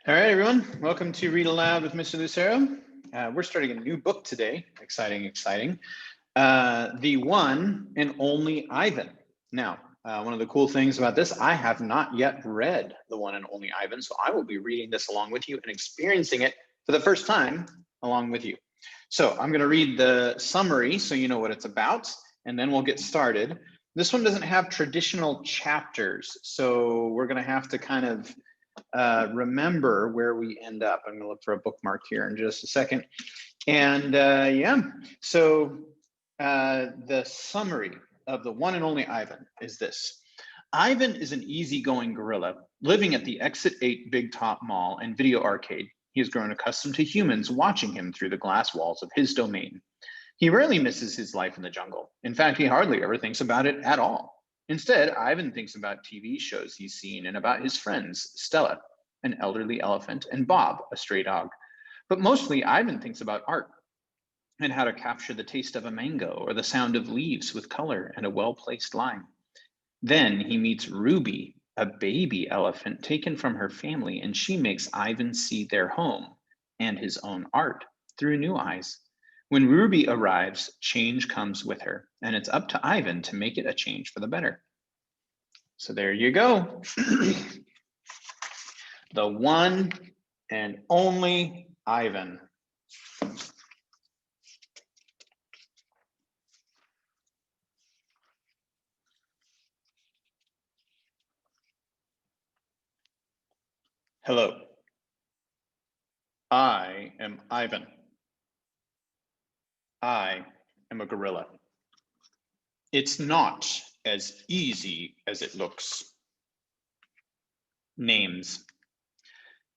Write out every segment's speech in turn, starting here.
All right, everyone. Welcome to Read Aloud with Mr. Lucero. We're starting a new book today. Exciting, exciting. The One and Only Ivan. Now, one of the cool things about this, I have not yet read The One and Only Ivan, so I will be reading this along with you and experiencing it for the first time along with you. So I'm going to read the summary so you know what it's about, and then we'll get started. This one doesn't have traditional chapters, so we're going to have to kind of remember where we end up. I'm going to look for a bookmark here in just a second. And yeah, so the summary of The One and Only Ivan is this. Ivan is an easygoing gorilla living at the Exit 8 Big Top Mall and Video Arcade. He has grown accustomed to humans watching him through the glass walls of his domain. He rarely misses his life in the jungle. In fact, he hardly ever thinks about it at all. Instead, Ivan thinks about TV shows he's seen and about his friends, Stella, an elderly elephant, and Bob, a stray dog. But mostly, Ivan thinks about art and how to capture the taste of a mango or the sound of leaves with color and a well-placed line. Then he meets Ruby, a baby elephant taken from her family, and she makes Ivan see their home and his own art through new eyes. When Ruby arrives, change comes with her, and it's up to Ivan to make it a change for the better. So there you go. The One and Only Ivan. Hello. I am Ivan. I am a gorilla. It's not as easy as it looks. Names.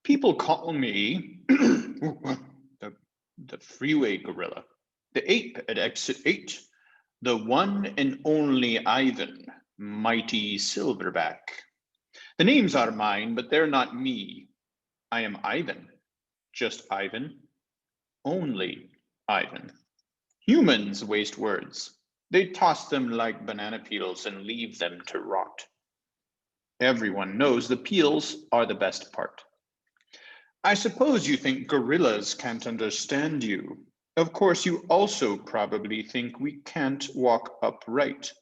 People call me the freeway gorilla, the ape at exit 8, the one and only Ivan, mighty silverback. The names are mine, but they're not me. I am Ivan, just Ivan, only Ivan. Humans waste words. They toss them like banana peels and leave them to rot. Everyone knows the peels are the best part. I suppose you think gorillas can't understand you. Of course, you also probably think we can't walk upright.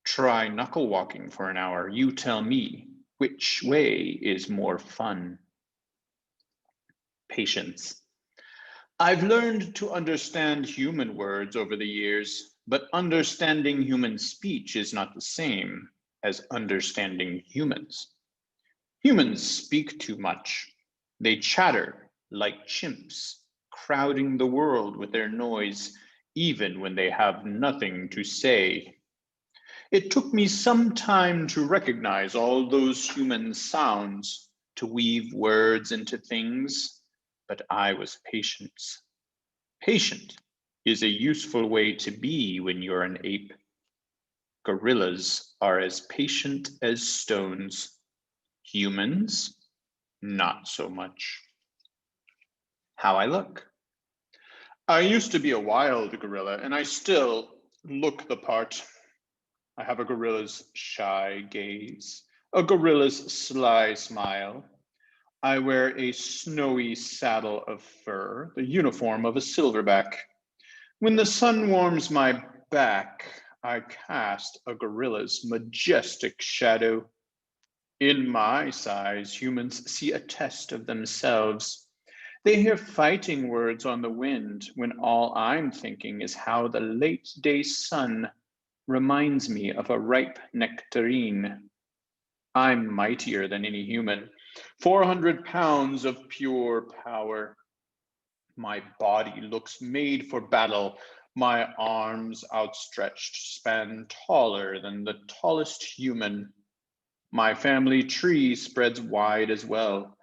Try knuckle walking for an hour. You tell me, which way is more fun? Patience. I've learned to understand human words over the years, but understanding human speech is not the same as understanding humans. Humans speak too much. They chatter like chimps, crowding the world with their noise, even when they have nothing to say. It took me some time to recognize all those human sounds, to weave words into things, but I was patient. Patient is a useful way to be when you're an ape. Gorillas are as patient as stones. Humans, not so much. How I look. I used to be a wild gorilla, and I still look the part. I have a gorilla's shy gaze, a gorilla's sly smile. I wear a snowy saddle of fur, the uniform of a silverback. When the sun warms my back, I cast a gorilla's majestic shadow. In my size, humans see a test of themselves. They hear fighting words on the wind when all I'm thinking is how the late day sun reminds me of a ripe nectarine. I'm mightier than any human, 400 pounds of pure power. My body looks made for battle. My arms outstretched span taller than the tallest human. My family tree spreads wide as well.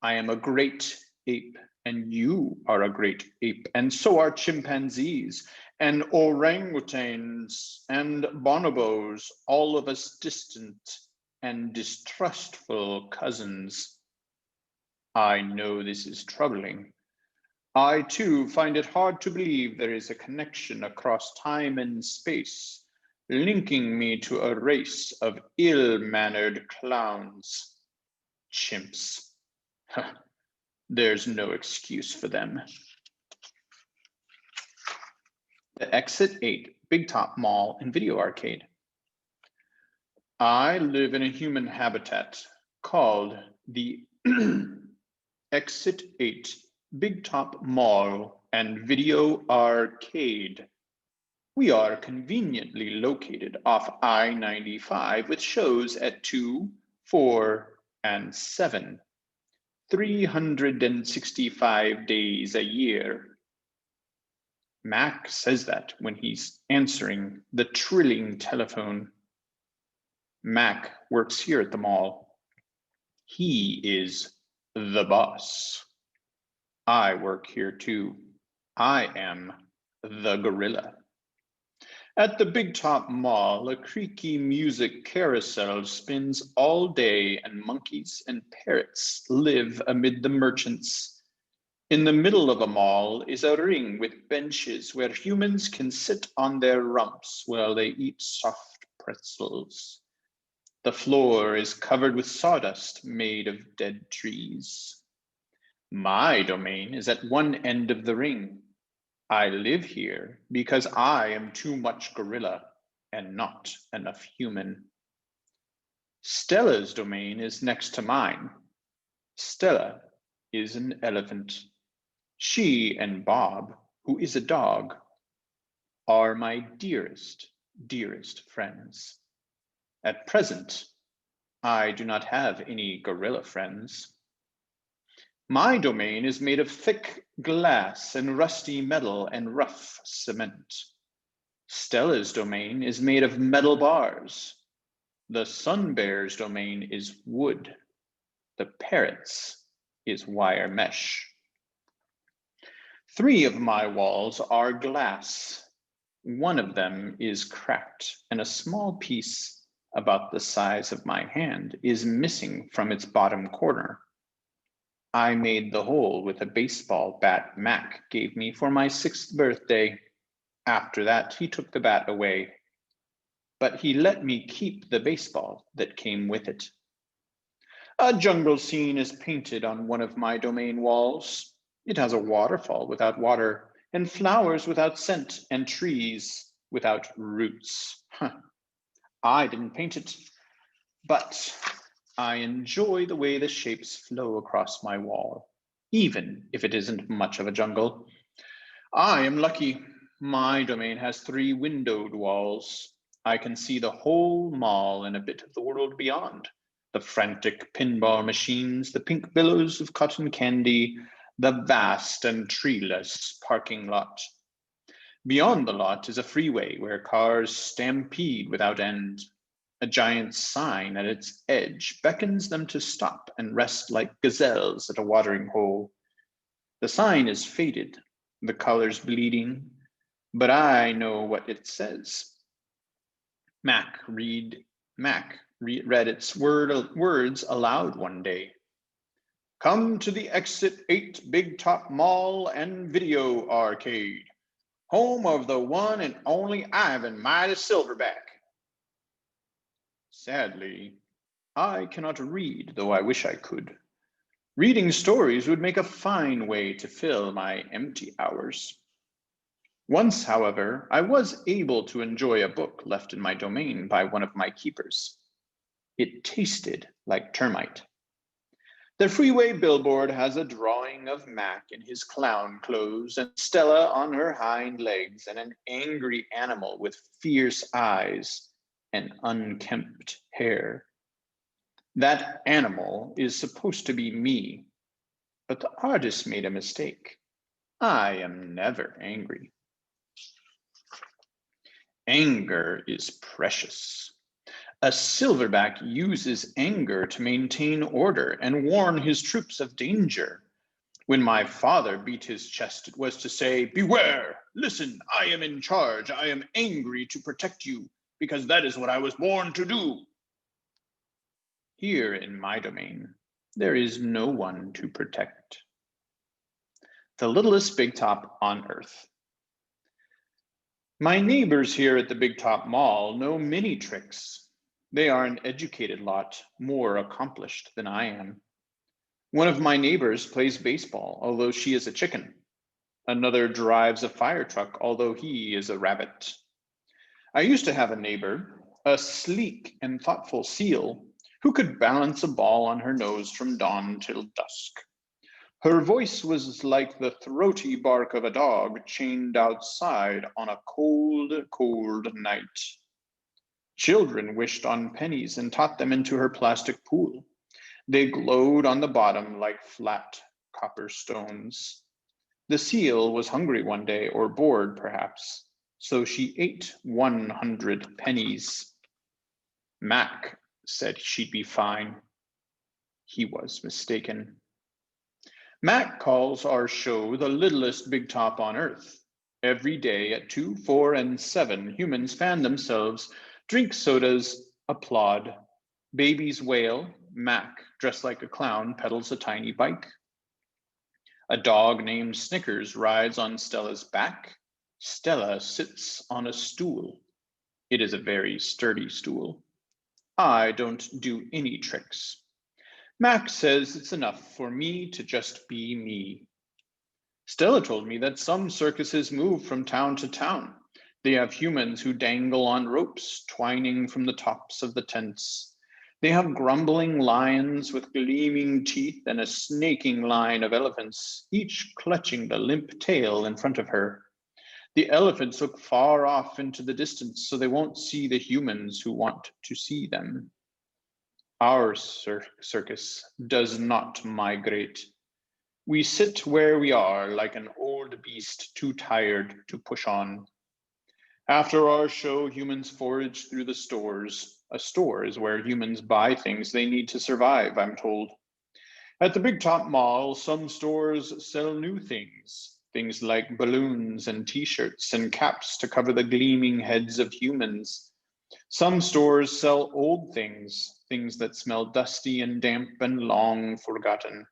I am a great ape, and you are a great ape, and so are chimpanzees, and orangutans, and bonobos, all of us distant and distrustful cousins. I know this is troubling. I too find it hard to believe there is a connection across time and space, linking me to a race of ill-mannered clowns. Chimps. There's no excuse for them. The Exit 8 Big Top Mall and Video Arcade. I live in a human habitat called the Exit 8 Big Top Mall and Video Arcade. We are conveniently located off I-95 with shows at 2, 4, and 7, 365 days a year. Mac says that when he's answering the trilling telephone. Mac works here at the mall. He is the boss. I work here too. I am the gorilla. At the Big Top Mall, a creaky music carousel spins all day and monkeys and parrots live amid the merchants. In the middle of the mall is a ring with benches where humans can sit on their rumps while they eat soft pretzels. The floor is covered with sawdust made of dead trees. My domain is at one end of the ring. I live here because I am too much gorilla and not enough human. Stella's domain is next to mine. Stella is an elephant. She and Bob, who is a dog, are my dearest, dearest friends. At present, I do not have any gorilla friends. My domain is made of thick glass and rusty metal and rough cement. Stella's domain is made of metal bars. The sun bear's domain is wood. The parrot's is wire mesh. 3 of my walls are glass. One of them is cracked, and a small piece about the size of my hand is missing from its bottom corner. I made the hole with a baseball bat Mac gave me for my 6th birthday. After that, he took the bat away, but he let me keep the baseball that came with it. A jungle scene is painted on one of my domain walls. It has a waterfall without water, and flowers without scent, and trees without roots. I didn't paint it, but I enjoy the way the shapes flow across my wall, even if it isn't much of a jungle. I am lucky. My domain has 3 windowed walls. I can see the whole mall and a bit of the world beyond. The frantic pinball machines, the pink billows of cotton candy, the vast and treeless parking lot. Beyond the lot is a freeway where cars stampede without end. A giant sign at its edge beckons them to stop and rest like gazelles at a watering hole. The sign is faded, the colors bleeding, but I know what it says. Mac read its words aloud one day. Come to the Exit 8 Big Top Mall and Video Arcade, home of the one and only Ivan Midas Silverback. Sadly, I cannot read, though I wish I could. Reading stories would make a fine way to fill my empty hours. Once, however, I was able to enjoy a book left in my domain by one of my keepers. It tasted like termite. The freeway billboard has a drawing of Mac in his clown clothes and Stella on her hind legs and an angry animal with fierce eyes and unkempt hair. That animal is supposed to be me, but the artist made a mistake. I am never angry. Anger is precious. A silverback uses anger to maintain order and warn his troops of danger. When my father beat his chest, it was to say, "Beware, listen, I am in charge. I am angry to protect you, because that is what I was born to do." Here in my domain, there is no one to protect. The littlest big top on earth. My neighbors here at the Big Top Mall know many tricks. They are an educated lot, more accomplished than I am. One of my neighbors plays baseball, although she is a chicken. Another drives a fire truck, although he is a rabbit. I used to have a neighbor, a sleek and thoughtful seal, who could balance a ball on her nose from dawn till dusk. Her voice was like the throaty bark of a dog chained outside on a cold, cold night. Children wished on pennies and tossed them into her plastic pool. They glowed on the bottom like flat copper stones. The seal was hungry one day, or bored perhaps, so she ate 100 pennies. Mac said she'd be fine. He was mistaken. Mac calls our show the littlest big top on earth. Every day at 2, 4, and 7, humans fan themselves, drink sodas, applaud. Babies wail. Mac, dressed like a clown, pedals a tiny bike. A dog named Snickers rides on Stella's back. Stella sits on a stool. It is a very sturdy stool. I don't do any tricks. Mac says it's enough for me to just be me. Stella told me that some circuses move from town to town. They have humans who dangle on ropes, twining from the tops of the tents. They have grumbling lions with gleaming teeth and a snaking line of elephants, each clutching the limp tail in front of her. The elephants look far off into the distance so they won't see the humans who want to see them. Our circus does not migrate. We sit where we are like an old beast too tired to push on. After our show, humans forage through the stores. A store is where humans buy things they need to survive, I'm told. At the Big Top Mall, some stores sell new things. Things like balloons and t-shirts and caps to cover the gleaming heads of humans. Some stores sell old things, things that smell dusty and damp and long forgotten.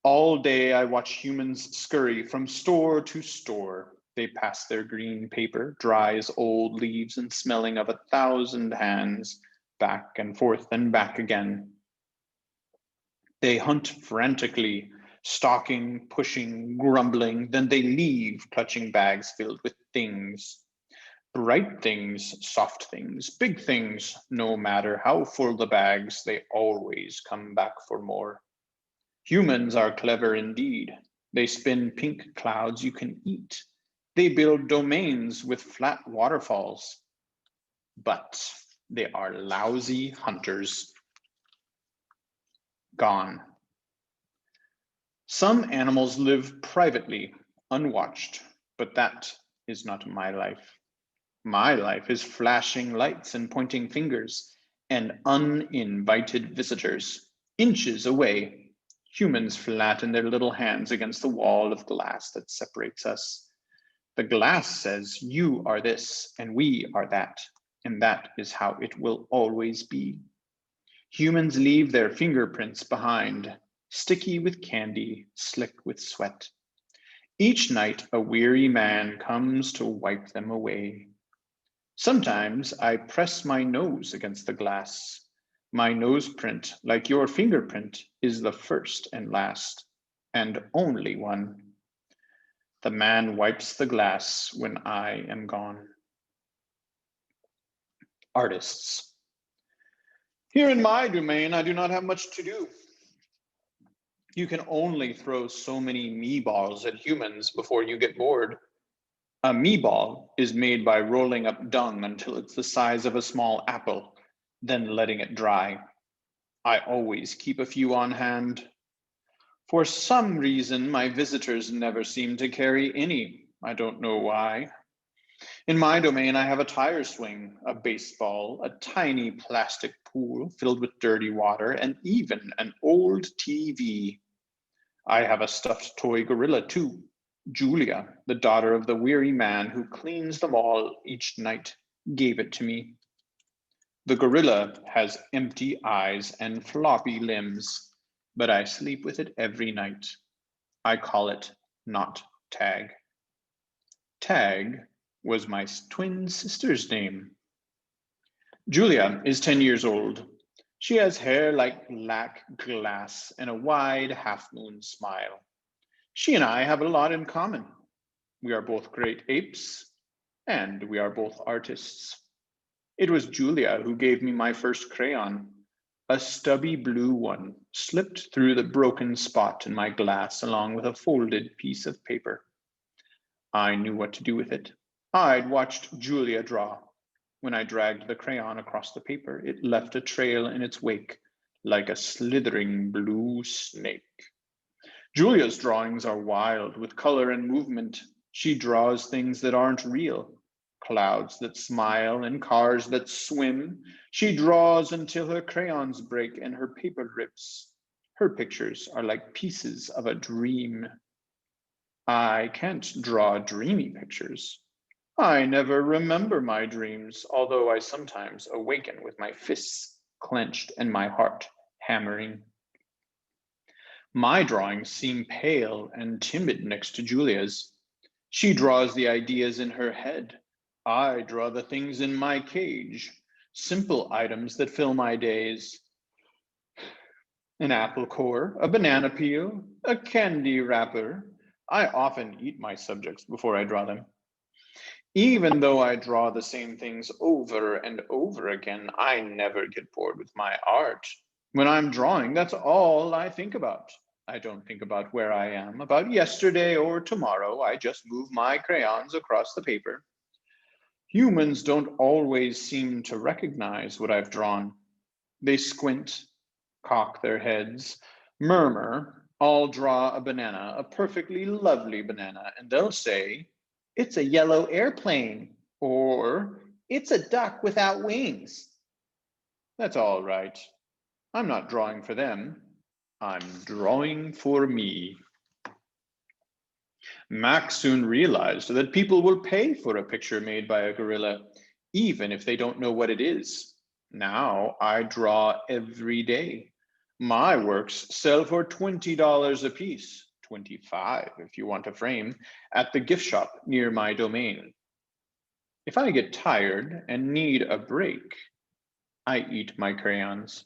All day I watch humans scurry from store to store. They pass their green paper, dry as old leaves and smelling of 1,000 hands, back and forth and back again. They hunt frantically, stalking, pushing, grumbling, then they leave, clutching bags filled with things. Bright things, soft things, big things, no matter how full the bags, they always come back for more. Humans are clever indeed. They spin pink clouds you can eat. They build domains with flat waterfalls. But they are lousy hunters. Gone. Some animals live privately, unwatched, but that is not my life. My life is flashing lights and pointing fingers and uninvited visitors, inches away. Humans flatten their little hands against the wall of glass that separates us. The glass says, you are this and we are that, and that is how it will always be. Humans leave their fingerprints behind, sticky with candy, slick with sweat. Each night, a weary man comes to wipe them away. Sometimes I press my nose against the glass. My nose print, like your fingerprint, is the first and last, and only one. The man wipes the glass when I am gone. Artists. Here in my domain, I do not have much to do. You can only throw so many meatballs at humans before you get bored. A meatball is made by rolling up dung until it's the size of a small apple, then letting it dry. I always keep a few on hand. For some reason, my visitors never seem to carry any. I don't know why. In my domain, I have a tire swing, a baseball, a tiny plastic pool filled with dirty water, and even an old TV. I have a stuffed toy gorilla too. Julia, the daughter of the weary man who cleans them all each night, gave it to me. The gorilla has empty eyes and floppy limbs, but I sleep with it every night. I call it not Tag. Tag was my twin sister's name. Julia is 10 years old. She has hair like black glass and a wide half-moon smile. She and I have a lot in common. We are both great apes, and we are both artists. It was Julia who gave me my first crayon, a stubby blue one, slipped through the broken spot in my glass along with a folded piece of paper. I knew what to do with it. I'd watched Julia draw. When I dragged the crayon across the paper, it left a trail in its wake, like a slithering blue snake. Julia's drawings are wild with color and movement. She draws things that aren't real, clouds that smile and cars that swim. She draws until her crayons break and her paper rips. Her pictures are like pieces of a dream. I can't draw dreamy pictures. I never remember my dreams, although I sometimes awaken with my fists clenched and my heart hammering. My drawings seem pale and timid next to Julia's. She draws the ideas in her head. I draw the things in my cage, simple items that fill my days. An apple core, a banana peel, a candy wrapper. I often eat my subjects before I draw them. Even though I draw the same things over and over again, I never get bored with my art. When I'm drawing, that's all I think about. I don't think about where I am, about yesterday or tomorrow. I just move my crayons across the paper. Humans don't always seem to recognize what I've drawn. They squint, cock their heads, murmur. I'll draw a banana, a perfectly lovely banana, and they'll say, "It's a yellow airplane," or "It's a duck without wings." That's all right. I'm not drawing for them. I'm drawing for me. Max soon realized that people will pay for a picture made by a gorilla, even if they don't know what it is. Now I draw every day. My works sell for $20 a piece, 25 if you want a frame, at the gift shop near my domain. If I get tired and need a break, I eat my crayons.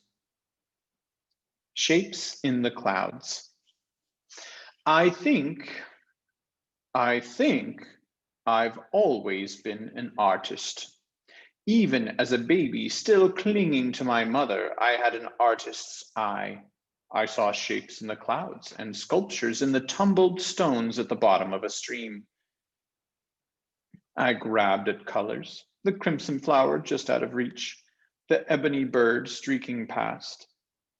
Shapes in the clouds. I think I've always been an artist. Even as a baby, still clinging to my mother, I had an artist's eye. I saw shapes in the clouds and sculptures in the tumbled stones at the bottom of a stream. I grabbed at colors, the crimson flower just out of reach, the ebony bird streaking past.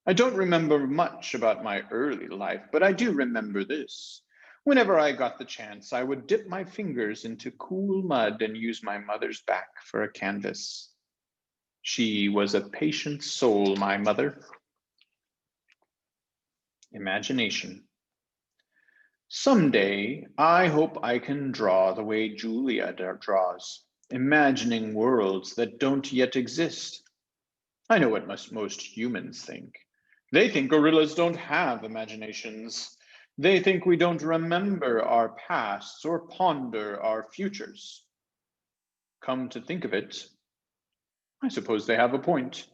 I don't remember much about my early life, but I do remember this. Whenever I got the chance, I would dip my fingers into cool mud and use my mother's back for a canvas. She was a patient soul, my mother. Imagination. Someday, I hope I can draw the way Julia draws, imagining worlds that don't yet exist. I know what most humans think. They think gorillas don't have imaginations. They think we don't remember our pasts or ponder our futures. Come to think of it, I suppose they have a point.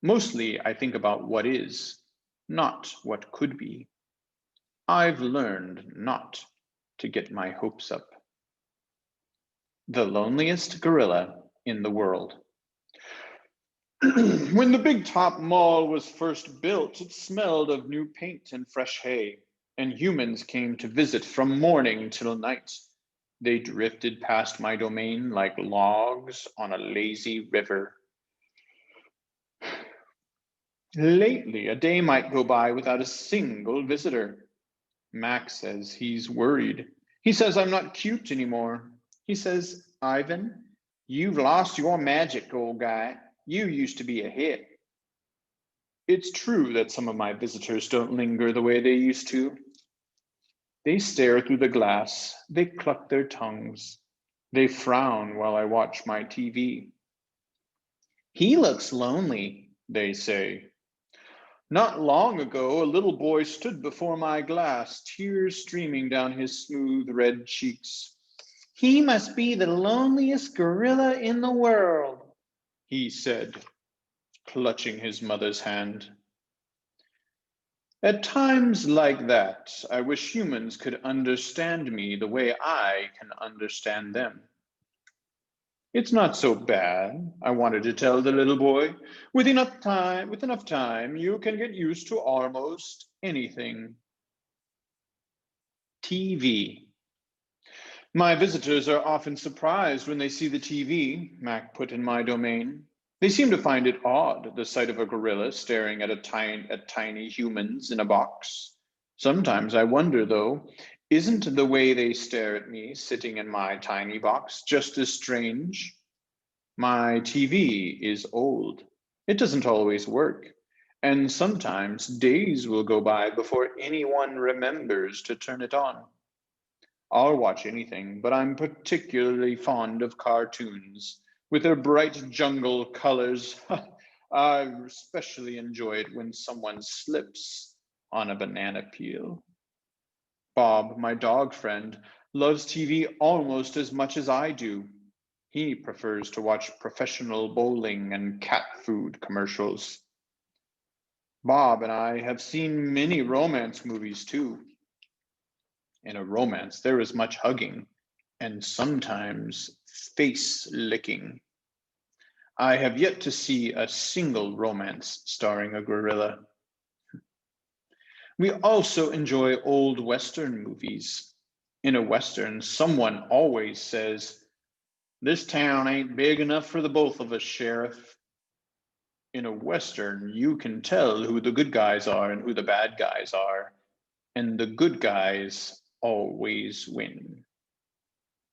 Mostly, I think about what is, not what could be. I've learned not to get my hopes up. The loneliest gorilla in the world. When the Big Top Mall was first built, it smelled of new paint and fresh hay, and humans came to visit from morning till night. They drifted past my domain like logs on a lazy river. Lately, a day might go by without a single visitor. Max says he's worried. He says I'm not cute anymore. He says, "Ivan, you've lost your magic, old guy. You used to be a hit." It's true that some of my visitors don't linger the way they used to. They stare through the glass, they cluck their tongues, they frown while I watch my TV. "He looks lonely," they say. Not long ago, a little boy stood before my glass, tears streaming down his smooth red cheeks. "He must be the loneliest gorilla in the world," he said. clutching his mother's hand. At times like that, I wish humans could understand me the way I can understand them. It's not so bad, I wanted to tell the little boy. With enough time, you can get used to almost anything. TV. My visitors are often surprised when they see the TV Mac put in my domain. They seem to find it odd, the sight of a gorilla staring at tiny humans in a box. Sometimes I wonder, though, isn't the way they stare at me sitting in my tiny box just as strange? My TV is old. It doesn't always work. And sometimes days will go by before anyone remembers to turn it on. I'll watch anything, but I'm particularly fond of cartoons with their bright jungle colors. I especially enjoy it when someone slips on a banana peel. Bob, my dog friend, loves TV almost as much as I do. He prefers to watch professional bowling and cat food commercials. Bob and I have seen many romance movies too. In a romance, there is much hugging and sometimes face licking. I have yet to see a single romance starring a gorilla. We also enjoy old Western movies. In a Western, someone always says, "This town ain't big enough for the both of us, Sheriff." In a Western, you can tell who the good guys are and who the bad guys are, and the good guys always win.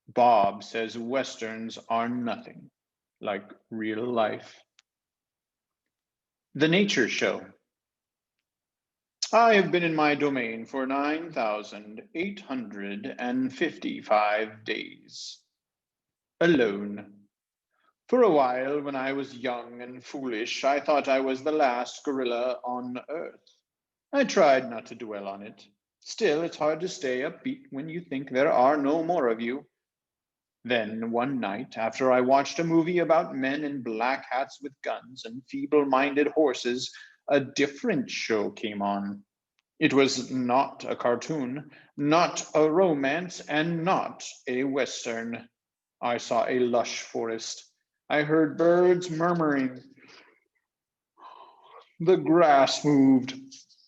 Bob says Westerns are nothing like real life. The Nature Show. I have been in my domain for 9,855 days. Alone. For a while, when I was young and foolish, I thought I was the last gorilla on Earth. I tried not to dwell on it. Still, it's hard to stay upbeat when you think there are no more of you. Then, one night, after I watched a movie about men in black hats with guns and feeble-minded horses, a different show came on. It was not a cartoon, not a romance, and not a Western. I saw a lush forest. I heard birds murmuring. The grass moved.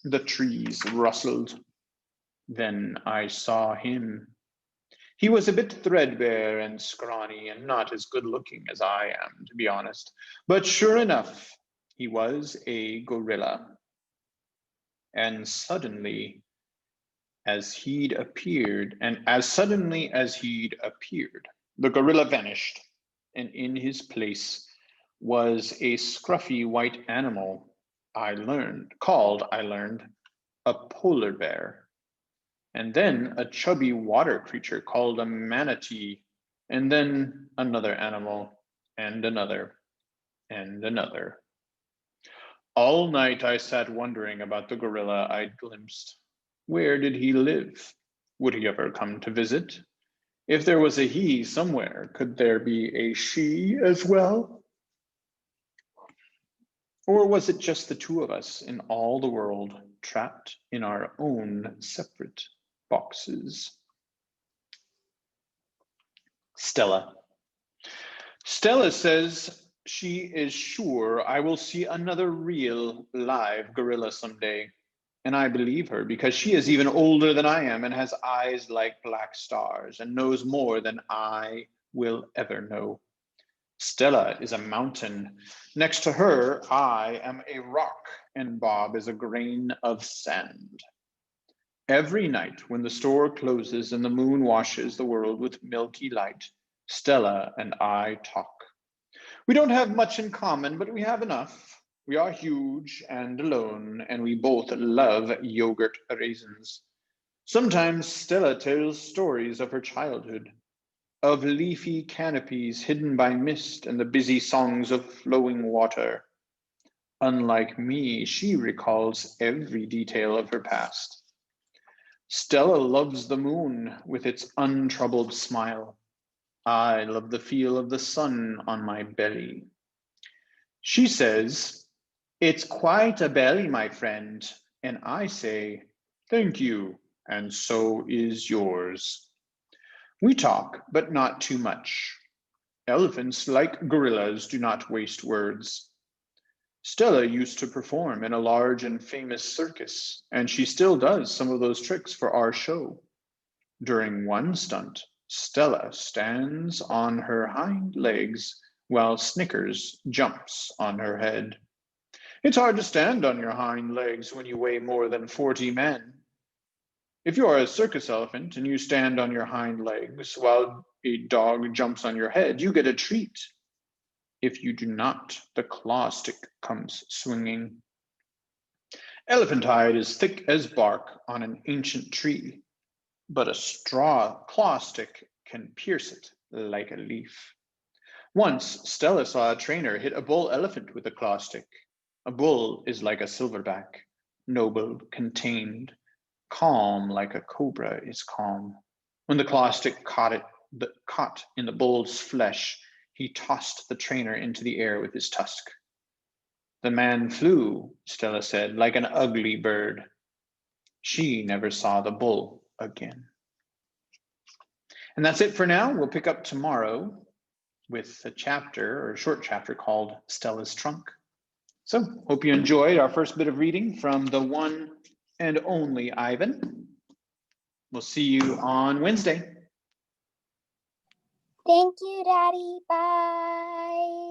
The trees rustled. Then I saw him. He was a bit threadbare and scrawny and not as good looking as I am, to be honest. But sure enough, he was a gorilla. And suddenly, as suddenly as he'd appeared, the gorilla vanished, and in his place was a scruffy white animal I learned, a polar bear. And then a chubby water creature called a manatee, and then another animal, and another, and another. All night I sat wondering about the gorilla I'd glimpsed. Where did he live? Would he ever come to visit? If there was a he somewhere, could there be a she as well? Or was it just the two of us in all the world, trapped in our own separate boxes? Stella. Stella says she is sure I will see another real live gorilla someday. And I believe her because she is even older than I am and has eyes like black stars and knows more than I will ever know. Stella is a mountain. Next to her, I am a rock, and Bob is a grain of sand. Every night when the store closes and the moon washes the world with milky light, Stella and I talk. We don't have much in common, but we have enough. We are huge and alone, and we both love yogurt raisins. Sometimes Stella tells stories of her childhood, of leafy canopies hidden by mist and the busy songs of flowing water. Unlike me, she recalls every detail of her past. Stella loves the moon with its untroubled smile. I love the feel of the sun on my belly. She says It's quite a belly, my friend, and I say, thank you, and so is yours. We talk, but not too much. Elephants, like gorillas, do not waste words. Stella used to perform in a large and famous circus, and she still does some of those tricks for our show. During one stunt, Stella stands on her hind legs while Snickers jumps on her head. It's hard to stand on your hind legs when you weigh more than 40 men. If you are a circus elephant and you stand on your hind legs while a dog jumps on your head, you get a treat. If you do not, the claw stick comes swinging. Elephant hide is thick as bark on an ancient tree, but a straw claw stick can pierce it like a leaf. Once, Stella saw a trainer hit a bull elephant with a claw stick. A bull is like a silverback, noble, contained, calm like a cobra is calm. When the claw stick caught in the bull's flesh, he tossed the trainer into the air with his tusk. The man flew, Stella said, like an ugly bird. She never saw the bull again. And that's it for now. We'll pick up tomorrow with a chapter or a short chapter called Stella's Trunk. So, hope you enjoyed our first bit of reading from the one and only Ivan. We'll see you on Wednesday. Thank you, Daddy. Bye.